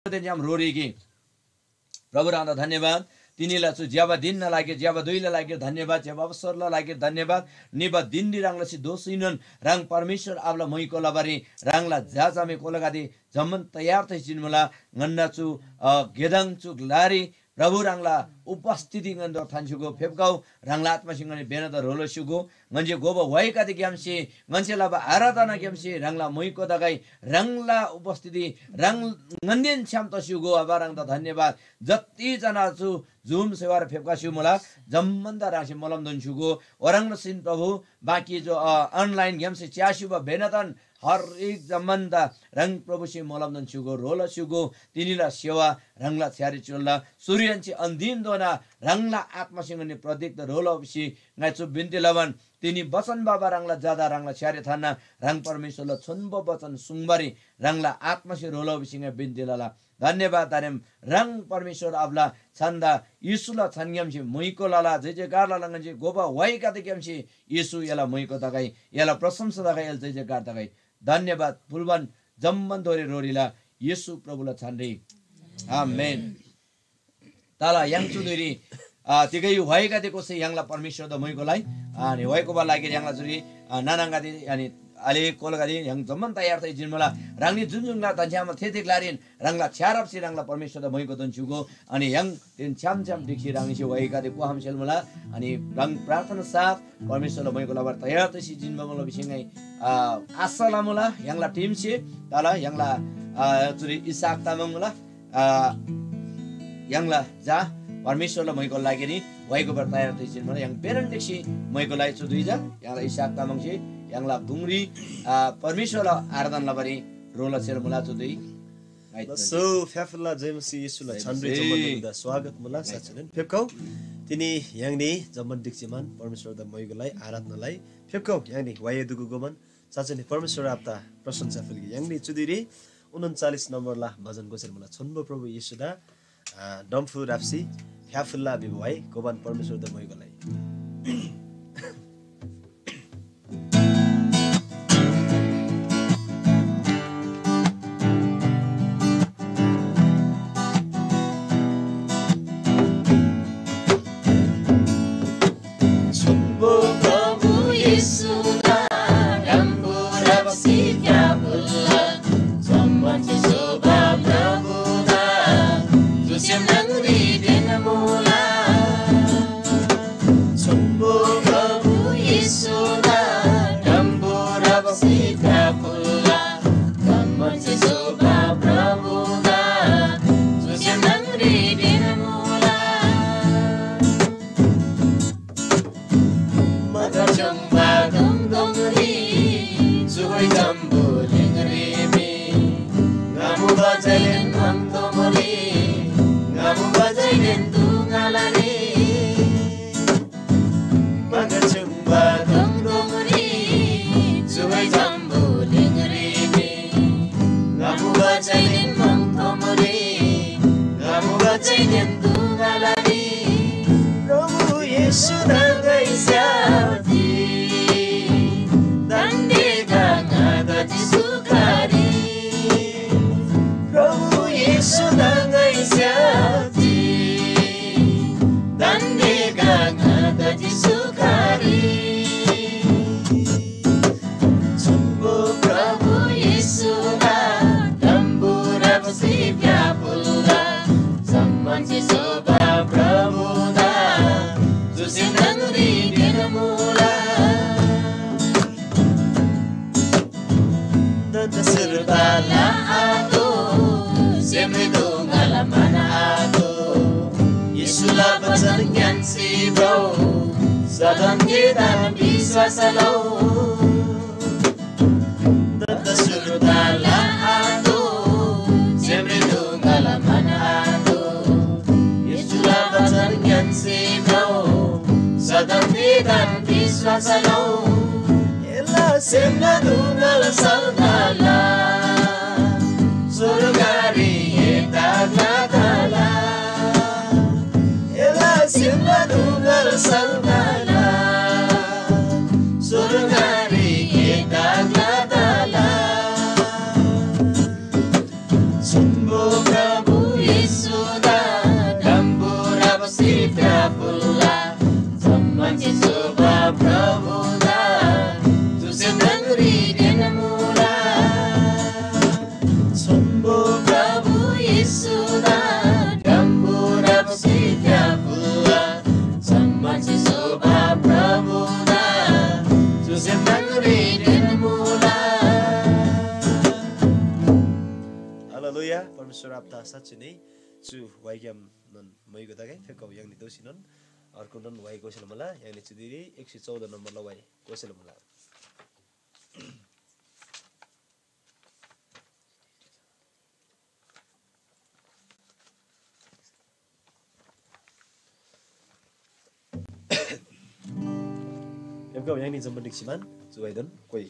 हम रोरेकी प्रभु राम धन्यवाद तिनीलाई छु ज्याबा दिन लागे ज्याबा दुईला लागे धन्यवाद ज्याबा अवसरला लागे धन्यवाद निबा दिन रांगला सी दोसिनन रांग परमेश्वर आवला मै कोलाबारी रांगला जाजामे कोलगादी जम्मन तयार थे जिनमला ngन्ना छु गेदाङ छु लारी प्रभु रांगला उपस्थिति ngन्दो थान्जुगो फेबगाउ रांगला आत्मा सिंगने बेनदा रोलो सुगो nganje गोबो वाइका दि ग्यामसी ngन्छेलाबा आराधना ग्यामसी रांगला मैको दगाई रांगला उपस्थिति रांग ngन्देन छ्याम तसुगो अबाराङ द धन्यवाद जति जना छु जुम सेवार फेबकासु मला जम्मन्दा राशि मलम दन सुगो ओरंग सिन प्रभु बाकी जो ऑनलाइन गेमसे च्यासुबा बेनदन हर एक जम्मन्दा रंग प्रभु से मलम दन सुगो रोल सुगो तिनीला सेवा रंगला छ्यारी चोल्ला सूर्यंची अंदिन दोना रंगला आत्मा सिंगने प्रतीक द रोल अबसी ngachu binti lawan tini basan baba rangla jada rangla छ्यारी थाना रंग परमेश्वरला छुनबो वचन सुंगबारी रंगला आत्मा से रोल अबसी binti lala धन्यवाद तारेम रंग परमेश्वर आपला छंदा यीशुला छन्यमसी मुइको लाला जय जयकार लालंगजी गोबा वाइका देकेमसी यीशु याला मुइको दगाई याला प्रशंसा दगाई यल जय जयकार दगाई धन्यवाद फुलवन जम्मन दोरे रोरीला यीशु प्रभुला छन्री आमेन ताला यांचुदुरी तिगै वाइका देको से यांगला परमेश्वर द मुइकोलाई अनि वाइको बा लागि यांगला जुरी नानांगादि अनि अले कोलगादी yang जम्मन तयार थै जिनमला रांगनी जुनजुङला तन्स्यामा थेथेक लारिन रांगला छ्यारपसी रांगला परमेश्वर द मुइको दन छुगो अनि yang तिन छ्याम छ्याम दिखि रांगनी से वाइका दे को हमसेलमला अनि रंग प्रार्थना साथ परमेश्वर द मुइको लाबर तयार थै जिनमला बिसिङै आसलामुला यांगला टीम से ताला यांगला जुरी इसाक तामंगला यांगला जा परमेश्वरलाई मैको लागि नि वाइको बर तयार थै जिनमला yang पेरेन्ट देखि मैको लागि छु दुईजा यांगला इसाक तामंगसी यांगला बुंगरी परमेश्वरला आराधना लबरी रोला छेर मुला चुदै सो फ्याफला जयमसी यीशुला छन्रे जम्मन स्वागत मुला साचन फेपकाउ तिनी यांगनी जम्मन दिक्सिमान परमेश्वर द मैगलाई आराधनालाई फेपकाउ यांगनी वाये दुगु गोमन साचन परमेश्वर आपता प्रशंसा फलगी यांगनी चुदिरी 39 नम्बरला भजन गोसेर मुला छन्बो प्रभु यीशुदा डम्फु राप्सी फ्याफला बिवाई गोबन परमेश्वर the मैगलाई Sumbo Yesudah Dampura Sitya Pula Sammanci Soba Prabudah Susem Nagri Din Mula. Haleluya, परमेश्वर आपता साँच्चै नै छु वाइग्याम नन मैको दागे फेको yang ditosinon अर्को नन वाइ कोसेल मला yang dicudiri 114 नम्बर ल वाइ कोसेल मला. फेको yang ni जम्बनिक सिमान जुवाइदन कोइ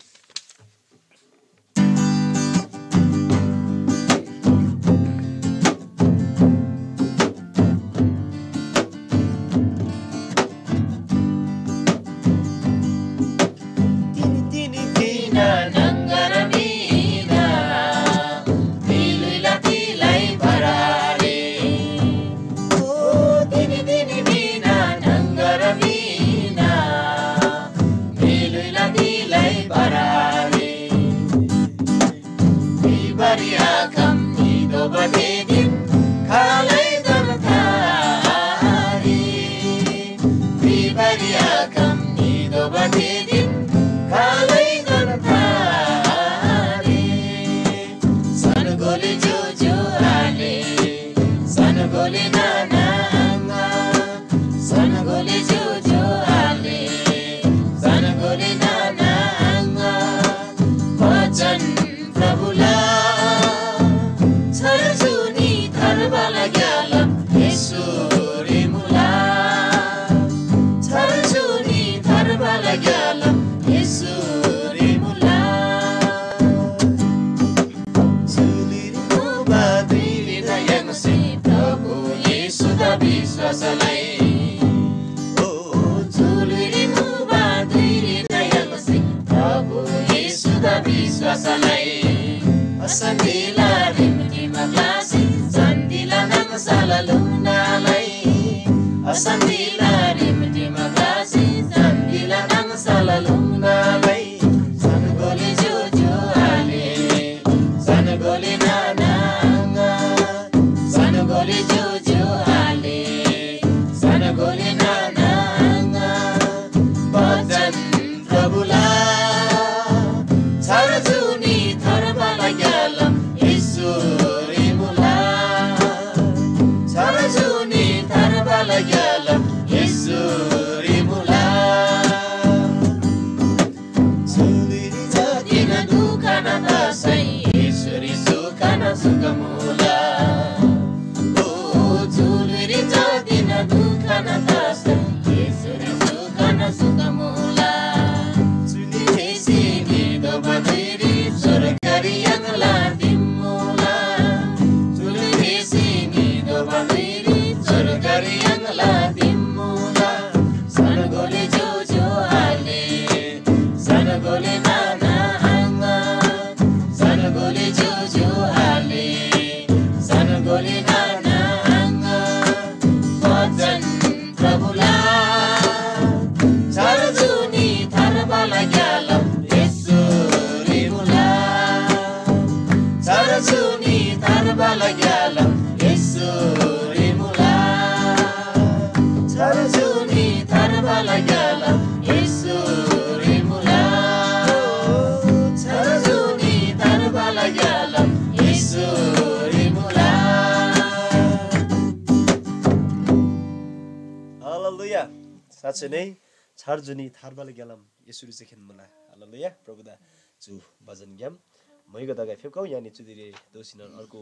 साँच्चै नै छाडजुनी थारबाले ग्यालम यसुरी चाहिँ खेन मलाई. हालेलुया, प्रभुदा जु भजन ग्याम मैको दगा फेकौ यानी चुदिरे दोसिन अर्को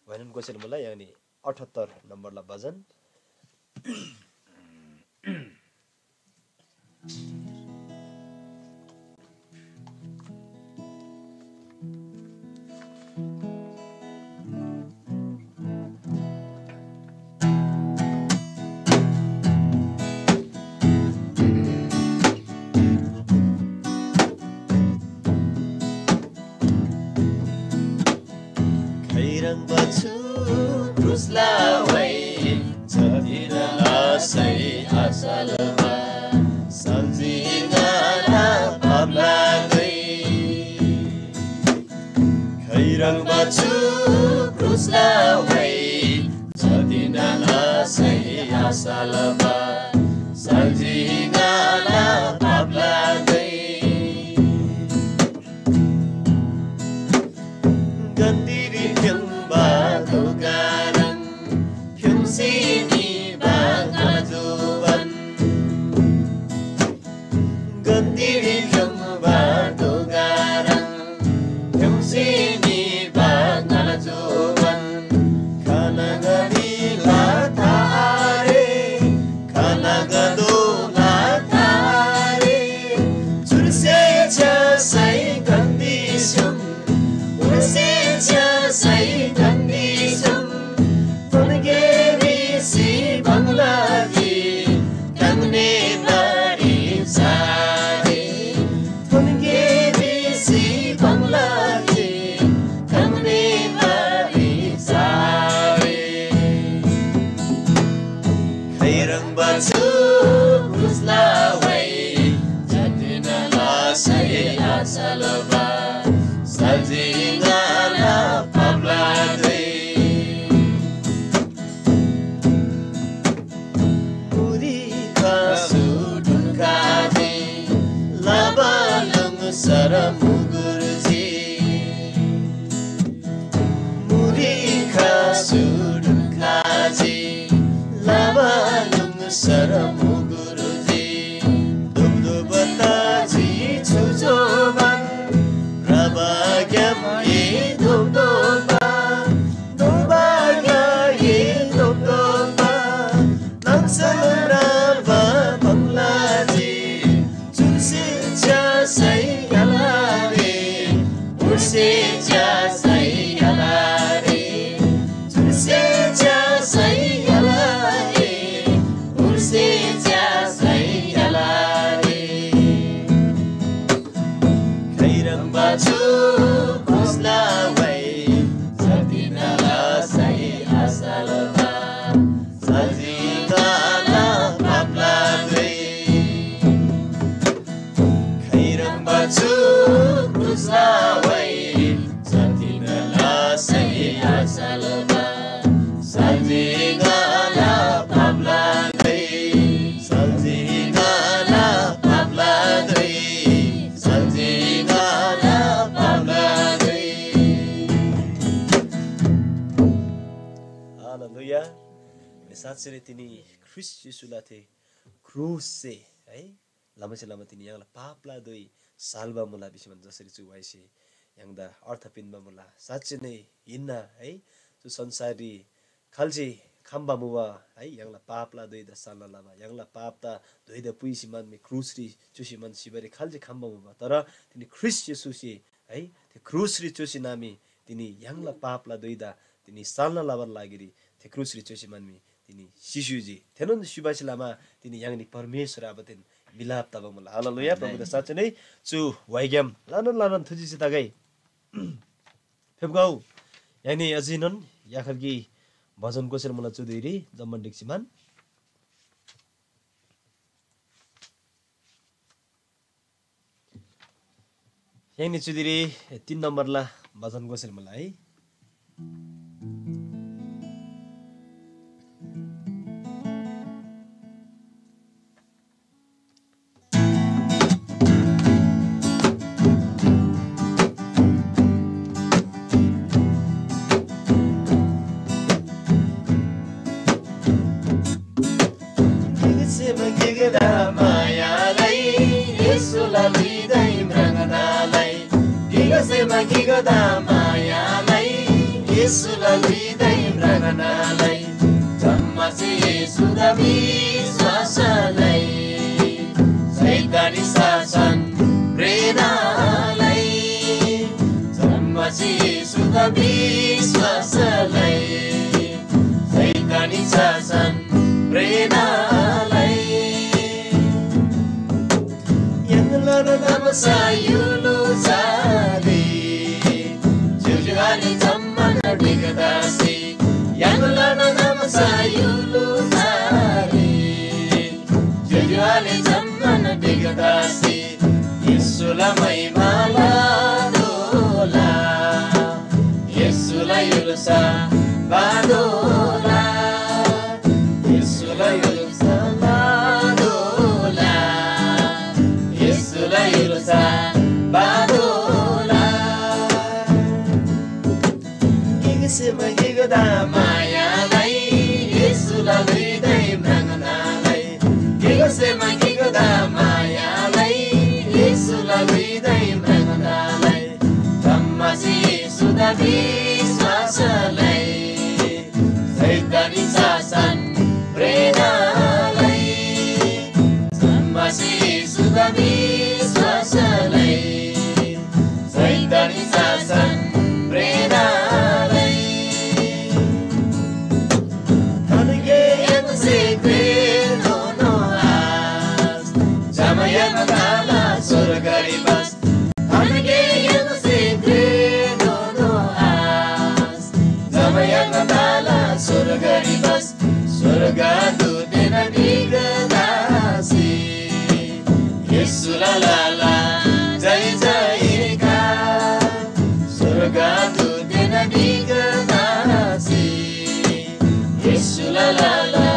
भजन कोसेल मलाई यानी 78 नम्बरला भजन. Khairan bacu krusla wai asalaba saljingala pablagai gandiri fyamba dogaran fyungsini bangalajuban gandiri fyamba dogaran fyungsini bangalajuban kanagani latare kanagado latare churse chasai condition urse chasai condition tonageri si banglaji kangne nari sare tonageri si banglaji kangne nari sare khairang batu kuslawai jatina la sai asalaba saljingala pabladai muri kasudun kaji labalung saramugurji muri kasudun kaji labalung saramugurji dubdubataji chujoban rabagyam ye dubduba dubagya ye dubduba namsalrava banglaji chulsi chasai galare urse chasai galare chulsi chasai galare urse chasai galare khairang batu kuslawai jatinala sai asalaba saljingala pabladai khairang batu kuslawai jatinala sai asalaba saljingala pabladai saljingala pabladai saljingala pabladai हालेलुया साँच्चै नै तिनी ख्रिस्ट यीशुलाई थिए क्रुस से है लामा तिनी यहाँलाई पापला दोइ साल्बा मुला बिसमा जसरी चुवाइसे यहाँदा अर्थपिनमा मुला साँच्चै नै हिन्ना है जो संसारी खाल्चे खाम्बा मुवा है यहाँलाई पापला दोइ द साल्ला लामा यहाँलाई पापता दोइ द पुइसी मानमे क्रुसरी चुसी मन सिबरे खाल्चे खाम्बा मुवा तर तिनी ख्रिस्ट यीशुसे है त्यो क्रुसरी चुसी नामी तिनी यहाँलाई पापला दोइ द तिनी साल्न लाबर लागिरी त्यो क्रुसरी चुसी मानमे तिनी शिशुजी थेनन शिवासी लामा तिनी यहाँनि परमेश्वर आबतेन मिलाप तब मुला हालेलुया प्रभु द साँच्चै नै चु वाइग्याम लानन थुजिसे तगै फेबगाउ यहाँनि अजिनन याखलगी भजन कोसेर मुला चुदिरी जम्मन डिक्सिमान यहाँनि चुदिरी 3 नम्बरला भजन कोसेर मुला है Magigada mayalai Yesulah lidai mranganalai Jammasi Yesudah viswasalai Saitani sasan prenalai Jammasi Yesudah viswasalai Saitani sasan prenalai Yang lara nama sayulu sari Jujuhani zaman digadasi Yang lara nama sayulu sari Jujuhani zaman digadasi Yesulah mai maladola Yesulah yulusa badola Yesulah yulusa Saitani sasan प्रेरणालाई मसी सुदामी श्वासलाई सैतानी शासन प्रेरणालाई तनगे एमसे क्रेनो no आस जमयन दाला स्वर्गरी बस तनगे एमसे क्रेनो no आस जमयन दाला स्वर्गरी बस स्वर्ग दूतेन निगदासी येशुला लाला जय जयकार स्वर्ग दूतेन निगदासी येशुला लाला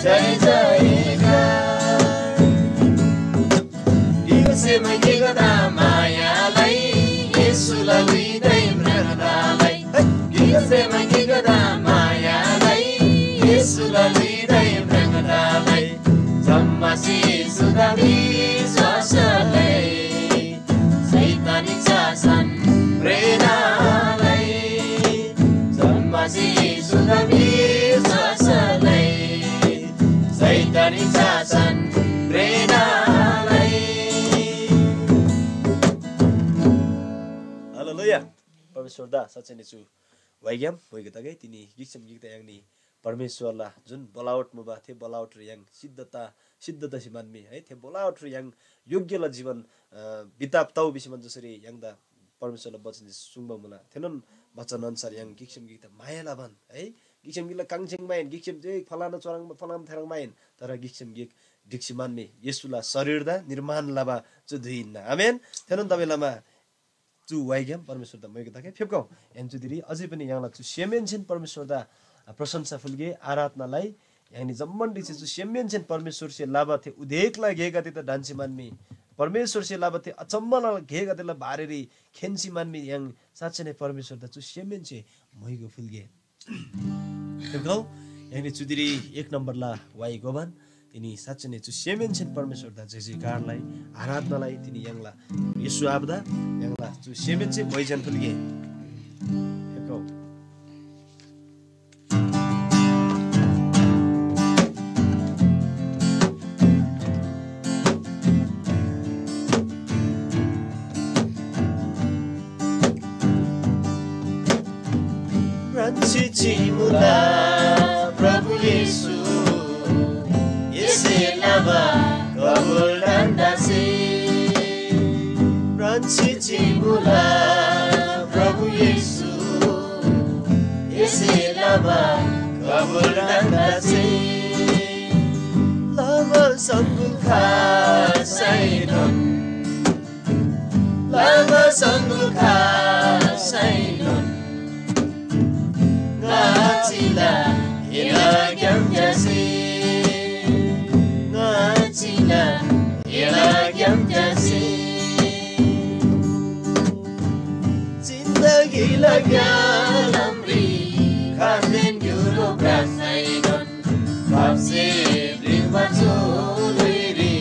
जय जयकार दिवसेमा निगदा मायालाई येशुला लिँदै मृगदालाई दिवसेमा निगदा मायालाई येशुला लिँदै मृगदालाई जम्मासी सुदामी श्वासलाई सैतानी शासन प्रेरणालाई जम्मासी सुदामी श्वासलाई सैतानी शासन प्रेरणालाई हालेलुया परमेश्वर दा साँच्चै नै छु वाइग्याम वैगताकै तिनी गिक्सम गिक्ता याङनी परमेश्वरला जुन बोलावट मुबा थे बोलावट र याङ सिद्धता सिमानमी है थे बोलावट र याङ योग्यला जीवन बिताप ताउ बिसिमन जसरी याङदा परमेश्वरला वचन सुंगबा मुला थेनन वचन अनुसार याङ गिक्सम गिक्ता मायाला भन है गिक्सम गिला काङछेङ माइन गिक्सम जे फलाना चोराङ फलाम थेरङ माइन तर गिक्सम गिक दिक्सिमानमी येशुला शरीरदा निर्माण लाबा जो दुइना आमेन थेनन तबेलामा चु वाइग्याम परमेश्वर दा मैले ताके फेपको एन्चु दिरी अझै पनि यहाँला चु सेमेन छिन परमेश्वर दा प्रशंसा फुलगे आराधनालाई यानी जम्मन दिसे चु सेमेन छिन परमेश्वर से लाभा थे उदेकला गेगा ते त डान्सी मानमी परमेश्वर से लाभा थे अचम्मला गेगा तेला भारेरी खेन्सी मानमी याङ साच्चै नै परमेश्वर दा चु सेमेन छे मइगो फुलगे फेपको यानी चु दिरी 1 नम्बरला वाइ गोबन तिनी साच्चै नै चु सेमेन छिन परमेश्वर दा जयजयकारलाई आराधनालाई तिनी याङला येशू आबदा याङला चु सेमेन छे भइजन फुलगे फेपको Chichimula Prabhu Yesu Yese lava kabul dandasi Chichimula Prabhu Yesu Yese lava kabul dandasi Lava sanggul khasainon Lava sanggul khasainon Ngacila ilagyam jasi Ngacila ilagyam jasi Zindagi lagyalam ri Kandin gyuro brasainon Papsi brimba zuliri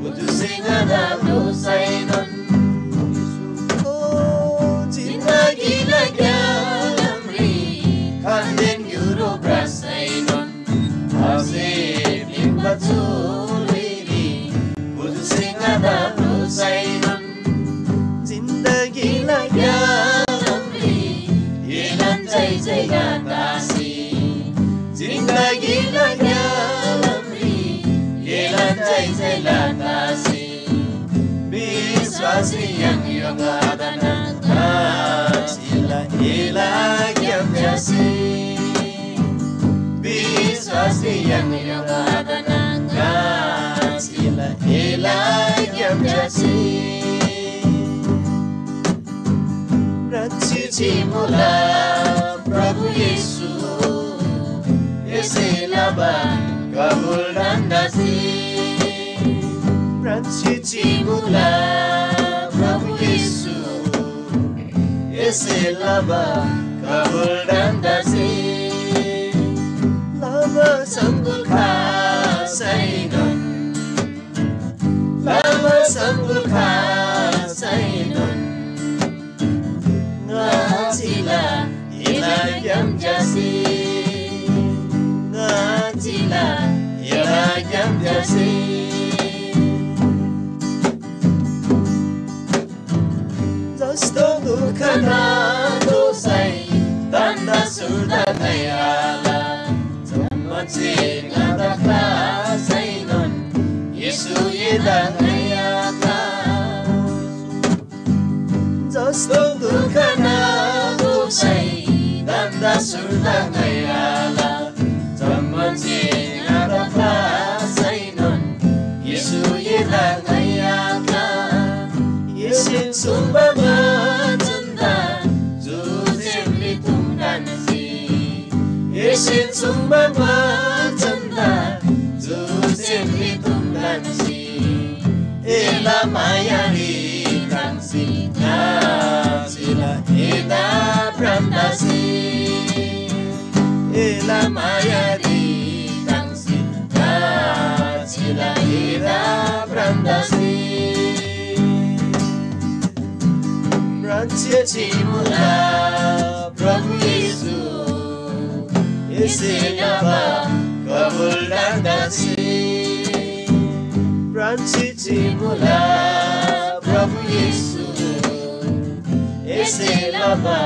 Udu singada brusainon Zindagi lagyalam Kandin gyuro brasainon Asib limbazuliri Budu singada brusainon Zindagi lagyalamri Ilan jai jai gatasi Zindagi lagyalamri Ilan jai jai gatasi Biswasi yang adana Sila ilagyam jasi Biswasi yang adana Sila ilagyam jasi Chichimula Prabhu Yesu Yese laba kabul dandasi Chichimula Prabhu Yesu Yese laba kabul dandasi Lama sanggul khasainon Lama sanggul khasainon Ngacila ilagyam jasi dasi जस्तो दुःख नदोसै तन्दा सुर्दा नयाला जम्मचे नदक्ला सैनन यसु यदा नयाका जस्तो दुःख नदोसै तन्दा सुर्दा नयाला जम्मचे नदक्ला सैनन यसु यदा नयाका Yesin sumbama tanda Juzim litum dansi Yesin sumbama tanda Juzim litum dansi Ela mayari kansi Nasila eda brandasi Ela mayari kansi Nasila eda brandasi Ranche Chimula Prabhu Yesu Ese Naba Kabul Dandasi Ranche Chimula Prabhu Yesu Ese Naba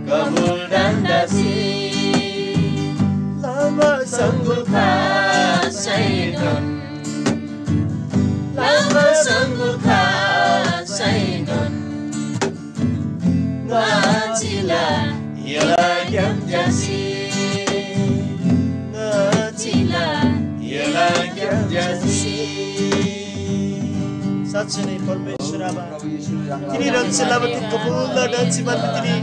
Kabul Dandasi Lama Sanggul Kasainon Lama Sanggul Kasainon Ngacila ialah yang jasi Ngacila ialah yang jasi साँच्चै नै परमेश्वर आमा तिनी रन्छेलामा तिनको मूल डान्सीमान तिनी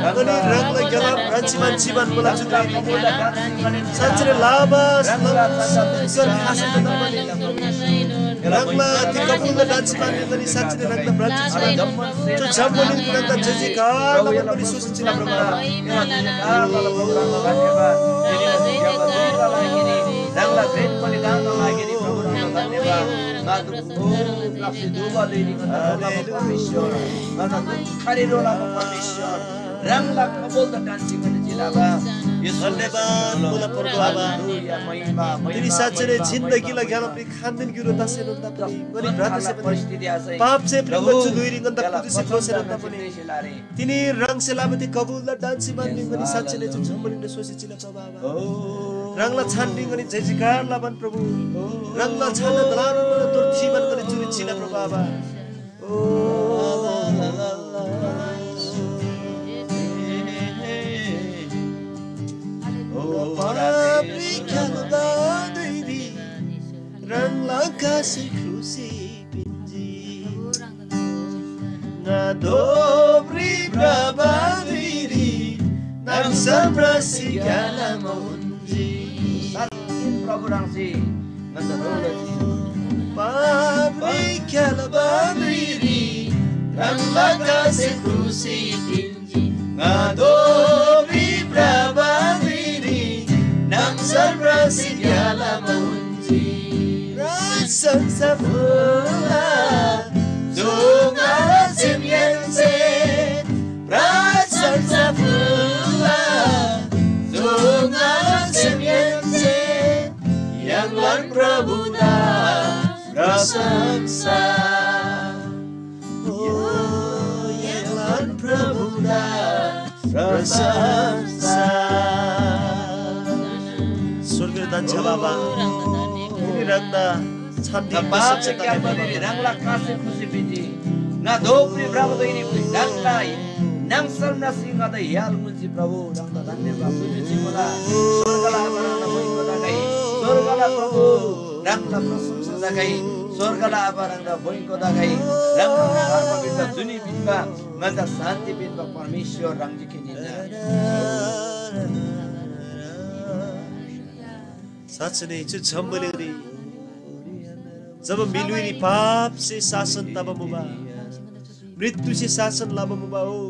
अनि रङलाई गलाम रन्छीमान जीवन बोला जुदाई साँच्चै नै लामा सर आसन नबने रङला तिनको मूल डान्सीमान तिनी साँच्चै नै रङला ब्रान्ची जो जम्मोलिन रङला जजिका लबन पनि सुसिला प्रभु रङला ग्रेट पनि दान लागि नि प्रभु धन्यवाद Kasih doa dari permission, karena hari doa permission, ranglah kabul dan singkat jilaba. धन्यवाद बोला प्रभु आबा तिनी साँच्चै नै जिन्दगीलाई गालपि खान्दिन गिरो तासेन त पनि गरी रात से परिस्थिति आसे पाप से प्रभु दुईरी गन्दा पुजि से बसेन त पनि तिनी रङ से लामति कबुल द डान्सी मान्ने गनी साँच्चै नै झम्बलिन सोचे चिला प्रभु आबा रङला छान्ने गनी जय जयकार लाबन प्रभु रङला छान्न दलान तोर जीवन गनी चुरि चिला प्रभु आबा Pabrik kalbadiri Ranglang kasih krusi pinji Nadobri prabadiri Nang samrasi kala maunji Sakin Prabhu Rangsi Pabrik kalbadiri Ranglang kasih krusi pinji Nadobri prabadiri Nang sarbrasi gyala maunji Rasan sa fula Zunga simyense Rasan sa fula Zunga simyense Yang lan prabuda Rasan sa Yang lan prabuda Rasan sa Dancha Baba, ini rangda candi pasal cetak ini rangla kasih khusi biji, na dobri Prabhu ini pun rangla nang sarna singa da yal munci Prabhu rangda धन्यवाद puji cipta surgala rangda boi kota gai surgala Prabhu rangda prasamsa jagai surgala rangda boi kota gai rangda dharma binda juni binda ngada शान्ति binda परमेश्वर rangji kinina साँच्चै नै जो झम्बलेरी जब मिलुरी पाप से शासन तब मुबा मृत्यु से शासन लब मुबा हो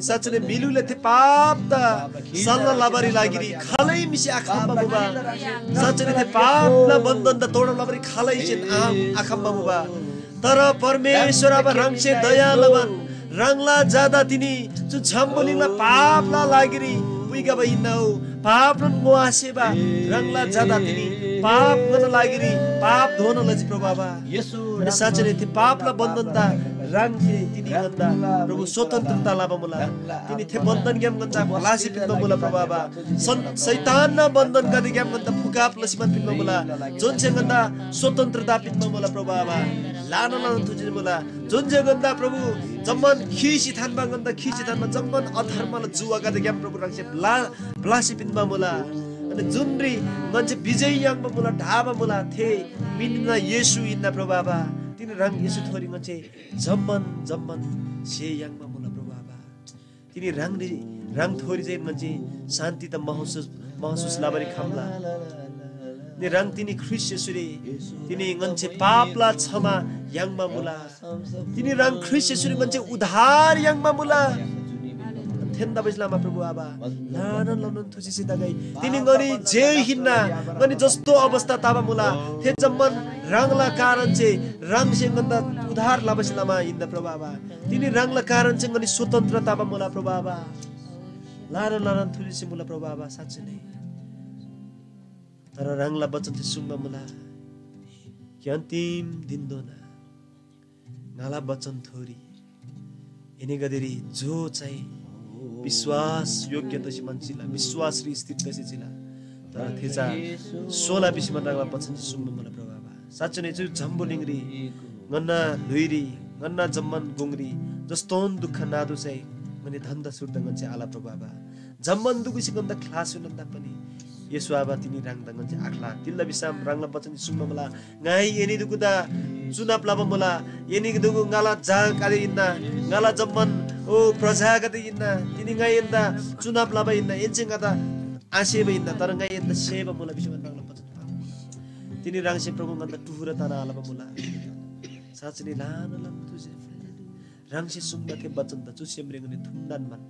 साँच्चै नै मिलुले थे पाप ता सल्ला लाबरी लागिरी खालै मिसी आखम्बा मुबा साँच्चै नै थे पाप ला बन्धन ता तोड लाबरी खालै से आखम्बा मुबा तर परमेश्वर अब रङ से दया लबन रङला जादा तिनी जो झम्बलिङला पाप ला लागिरी पुइगा बहिना हो पाप न मोआसेबा रङला जादा तिनी पाप गर्न लागि पाप धोन लजी प्रभु बाबा Yesu अनि साँच्चै नै ती पापलाई बन्धनता राङथे तिनी गन्दा प्रभु स्वतन्त्रता लाभ मुला तिनी थे बन्धन ग्याम गन्दा भलासी पिनमा मुला प्रभु बाबा शैतान न बन्धन गदि ग्याम गन्दा फुकाप लसिमन पिनमा मुला जुन चाहिँ गन्दा स्वतन्त्रता पिनमा मुला प्रभु बाबा लान लान तुझे मुला जुन चाहिँ गन्दा प्रभु जम्मन खिसी थानमा गन्दा खिसी थानमा जम्मन अधर्मला जुवा गदि ग्याम प्रभु राङसे भलासी पिनमा मुला अनि जुनरी मान्छे विजय याङमा मुला ढाबा मुला थे मिन्ना येशू इन्ना प्रभु बाबा तिनी रङ येशू थोरी मान्छे जम्मन जम्मन से याङमा मुला प्रभु बाबा तिनी रङ थोरी चाहिँ मान्छे शान्ति त महसुस लाबरी खामला नि रङ तिनी ख्रिस्ट येशूले तिनी मान्छे पापला क्षमा याङमा मुला तिनी रङ ख्रिस्ट येशूले मान्छे उद्धार याङमा मुला थेन्दा बजलामा प्रभु बाबा लानन लानन थुसी दगाई तिनी गनी जे हिन्ना गनी जस्तो अवस्था ताबा मुला थे जम्मन रङला कारण चाहिँ रङ सेगन्दा उधार लाबसलामा हिन्दा प्रभु बाबा तिनी रङला कारण चाहिँ गनी स्वतन्त्रता बा मुला प्रभु बाबा लानन लानन थुसी मुला प्रभु बाबा साच्चै नै तर रङला वचन चाहिँ सुङ्गा मुला कि अन्तिम दिन दोना गाला वचन थोरी यिनी गदेरी जो चाहिँ विश्वास योग्य तशी मान्छेला विश्वास री स्थित तशी जिला तर थेचा 16 बिसमा नागला पछन सुम्म मला प्रभु बाबा साच्चै नै चाहिँ झम्बुलिङरी गन्ना लुइरी गन्ना जम्मन गुङरी जस्तोन दुःख नादु चाहिँ मने धन्दा सुर्द गन्छ आला प्रभु बाबा जम्मन दुखी गन्दा क्लास हुनन्दा पनि येशू आबा तिनी राङदा गन्छ आखला तिल्ला बिसाम राङला पछन सुम्म मला गाई एनी दुकुदा चुनाप लाबा मला एनी दुगु गाला जा काले इन्ना गाला जम्मन ओ प्रजागत इन्ना तिनी गाई इन्दा चुनाप लाबा इन्ना एन्चेंगा ता आसेब इन्ना तर गाई इन्दा सेवा मला बिसमा राङला पछन तिनी राङसे प्रभु गन्दा टुहुरा ताना आलाबा मला साच्चै लान लान तुझे राङसे सुम्दा थे बचन त चुसेमरेगने थुन्दान मन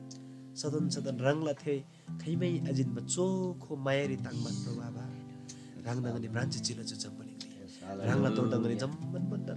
सदन सदन रङला थे खैमै अजिनमा चोखो मायारी ताङमान प्रभु बाबा राङदगने ब्रान्च चिल च जम्बलिङ राङला तोडदगने जम्मन बन्द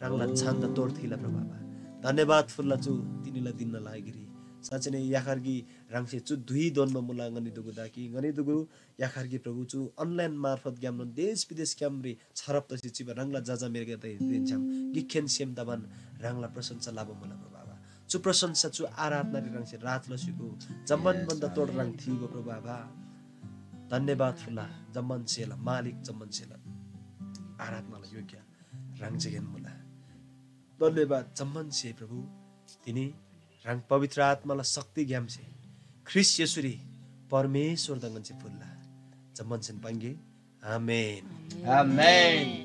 राङला छान्द तोड थिला प्रभु बाबा धन्यवाद फुल्ला चु तिनीला दिन लागिरी साच्चै नै याखर्गी राङसे चु दुई दोनमा मुलाङनी दुगुदा कि गनि दुगु याखर्गी प्रभु चु अनलाइन मार्फत ग्याम देश विदेश क्यामरी छरप तसी चिब राङला जाजा मेरगे तै दिन्छम गिखेन सेम दबन राङला प्रशंसा लाभ मुला प्रभु बाबा चु प्रशंसा चु आराधना रि राङसे रात लसिको जम्मन बन्द तोड राङ थिगो प्रभु बाबा धन्यवाद फुल्ला जम्मन सेला मालिक जम्मन सेला आराधनालाई योग्य राङ जगेन मुला धन्यवाद जम्मन से प्रभु तिनी राङ पवित्र आत्मालाई शक्ति ग्यामसे ख्रिस्ट येशूरी परमेश्वर दंगन से फुल्ला जम्मन सेन पांगे आमेन Amen.